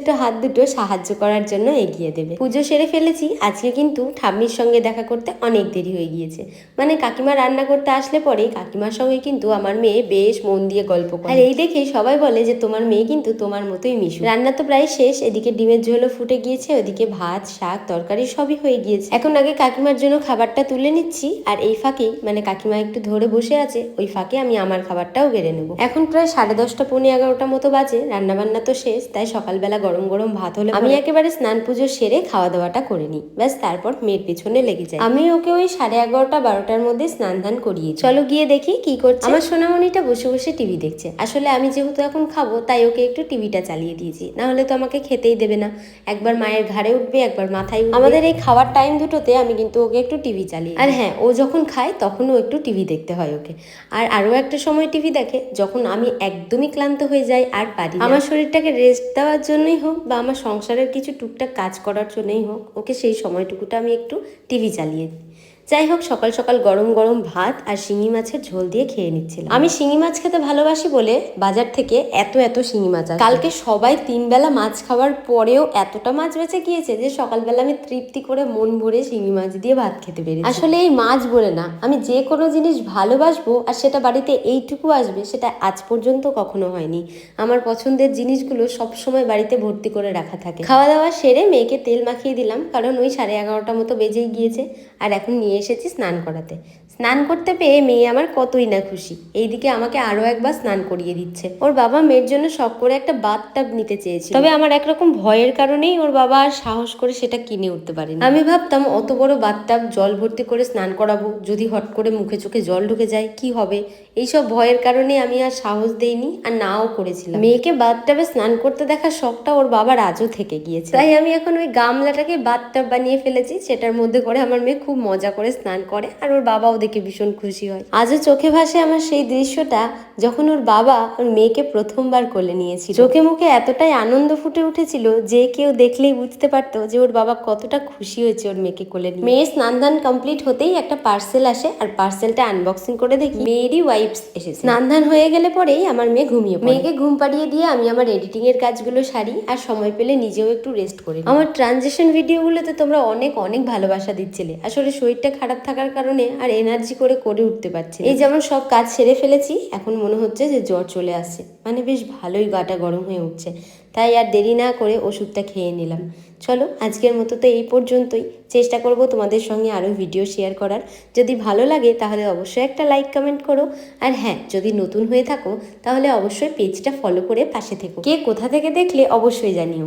একটু হাত দুটো সাহায্য করার জন্য এগিয়ে দেবে। পুজো সেরে ফেলেছি। আজকে কিন্তু ঠাম্মির সঙ্গে দেখা করতে অনেক দেরি হয়ে গিয়েছে। মানে কাকিমা রান্না করতে আসলে পরে কাকিমার সঙ্গে কিন্তু আমার মেয়ে বেশ মন দিয়ে গল্প করে। আর এই দেখে সবাই বলে যে তোমার মেয়ে কিন্তু তোমার মতোই মিশু। রান্না তো প্রায় শেষ। এদিকে ডিমের ঝোলও ফুটে গিয়েছে, ওদিকে ভাত শাক তরকারি সবই হয়ে গিয়েছে। এখন আগে কাকিমার জন্য খাবারটা তুলে নিচ্ছি, আর এই ফাঁকেই মানে কাকিমা একটু ধরে বসে আছে, ওই ফাঁকে আমি আমার খাবারটাও বেড়ে নেবো। এখন প্রায় 10:30 পৌনে 11টা মতো বাজে। রান্না বান্না তো শেষ, তাই সকালবেলা গরম গরম ভাত হলে আমি একেবারে স্নান পুজো সেরে খাওয়া দাওয়াটা করে নিই। ব্যাস তারপর মেয়ের পিছনে লেগে যাই। আমি ওকে ওই 11:30 12টার মধ্যে স্নান ধান করিয়ে। চলো গিয়ে দেখি কি করছে। আমার সোনামণিটা বসে বসে টিভি দেখছে। আসলে আমি যেহেতু এখন খাবো তাই ওকে একটু টিভিটা চালিয়ে দিয়েছি, না হলে তো আমাকে খেতেই দেবে না। একবার মায়ের ঘাড়ে উঠবে, একবার মাথায় উঠবে। আমাদের এই খাওয়ার টাইম দুটোতে আমি কিন্তু ওকে একটু টিভি চালিয়ে। আর হ্যাঁ, ও যখন খায় তখনও একটু টিভি দেখতে হয় ওকে। আর আরও একটা সময় টিভি দেখে যখন আমি একদমই ক্লান্ত হয়ে যাই আর পারি না। আমার শরীরটাকে রেস্ট দেওয়ার জন্যই হোক বা আমার সংসারের কিছু টুকটাক কাজ করার জন্যই হোক, ওকে সেই সময়টুকুটা আমি একটু টিভি চালিয়ে দিই। যাই হোক, সকাল সকাল গরম গরম ভাত আর শিঙি মাছের ঝোল দিয়ে খেয়ে নিচ্ছিলাম। আমি শিঙি মাছ খেতে ভালোবাসি বলে বাজার থেকে এত এত শিঙি মাছ আসে। কালকে সবাই 3 বেলা মাছ খাওয়ার পরেও এতটা মাছ বেঁচে গিয়েছে যে সকালবেলা আমি তৃপ্তি করে মন ভরে শিঙি মাছ দিয়ে ভাত খেতে পেরেছি। আসলে এই মাছ বলে না, আমি যে কোনো জিনিস ভালোবাসবো আর সেটা বাড়িতে এইটুকু আসবে সেটা আজ পর্যন্ত কখনো হয়নি। আমার পছন্দের জিনিসগুলো সবসময় বাড়িতে ভর্তি করে রাখা থাকে। খাওয়া দাওয়া সেরে মেয়েকে তেল মাখিয়ে দিলাম, কারণ ওই 11:30 মতো বেজেই গিয়েছে। আর এখন নিয়ে এসেছি স্নান করাতে। স্নান করতে পেয়ে মেয়ে আমার কতই না খুশি। এইদিকে আমাকে আরো একবার স্নান করিয়ে দিচ্ছে। ওর বাবা মেয়ের জন্য শখ করে একটা বাথটাব নিতে চেয়েছিল, তবে আমার একরকম ভয়ের কারণেই ওর বাবা আর সাহস করে সেটা কিনে উঠতে পারেনি। আমি ভাবতাম অত বড় বাথটাব জল ভর্তি করে স্নান করাবো, যদি হট করে মুখে চোখে জল ঢুকে যায় কি হবে, এইসব ভয়ের কারণে আমি আর সাহস দেইনি আর নাও করেছিলাম। মেয়েকে বাথটাবে স্নান করতে দেখার শখটা ওর বাবার আজও থেকে গিয়েছে, তাই আমি এখন ওই গামলাটাকে বাথটাব বানিয়ে ফেলেছি। সেটার মধ্যে করে আমার মেয়ে খুব মজা করে স্নান করে, আর ওর বাবাও দেখে ভীষণ খুশি হয়। আজও চোখে ভাসে আমার সেই দৃশ্যটা যখন ওর বাবা ওর মেয়েকে প্রথমবার কোলে নিয়েছিল। চোখে মুখে এতটাই আনন্দ ফুটে উঠেছিল যে কেউ দেখলেই বুঝতে পারতো যে ওর বাবা কতটা খুশি হয়েছে ওর মেয়েকে কোলে নিয়ে। মেয়ের স্নান দান কমপ্লিট হতেই একটা পার্সেল আসে, আর পার্সেলটা আনবক্সিং করে দেখি মেয়েরই ওয়াইপস এসেছে। স্নান দান হয়ে গেলে পরেই আমার মেয়ে ঘুমিয়ে পড়ে। মেয়েকে ঘুম পাড়িয়ে দিয়ে আমি আমার এডিটিং এর কাজগুলো সারি, আর সময় পেলে নিজেও একটু রেস্ট করি। আমার ট্রানজিশন ভিডিওগুলোতে তোমরা অনেক অনেক ভালোবাসা দিচ্ছিলে। আসলে শরীরটা খারাপ থাকার কারণে আর এনার্জি করে উঠতে পারছি। এই যেমন সব কাজ সেরে ফেলেছি, এখন মনে হচ্ছে যে জ্বর চলে আসছে, মানে বেশ ভালোই গাটা গরম হয়ে উঠছে। তাই আর দেরি না করে ওষুধটা খেয়ে নিলাম। চলো আজকের মতো তো এই পর্যন্তই। চেষ্টা করব তোমাদের সঙ্গে আরও ভিডিও শেয়ার করার। যদি ভালো লাগে তাহলে অবশ্যই একটা লাইক কমেন্ট করো। আর হ্যাঁ, যদি নতুন হয়ে থাকো তাহলে অবশ্যই পেজটা ফলো করে পাশে থেকো। কে কোথা থেকে দেখলে অবশ্যই জানিও।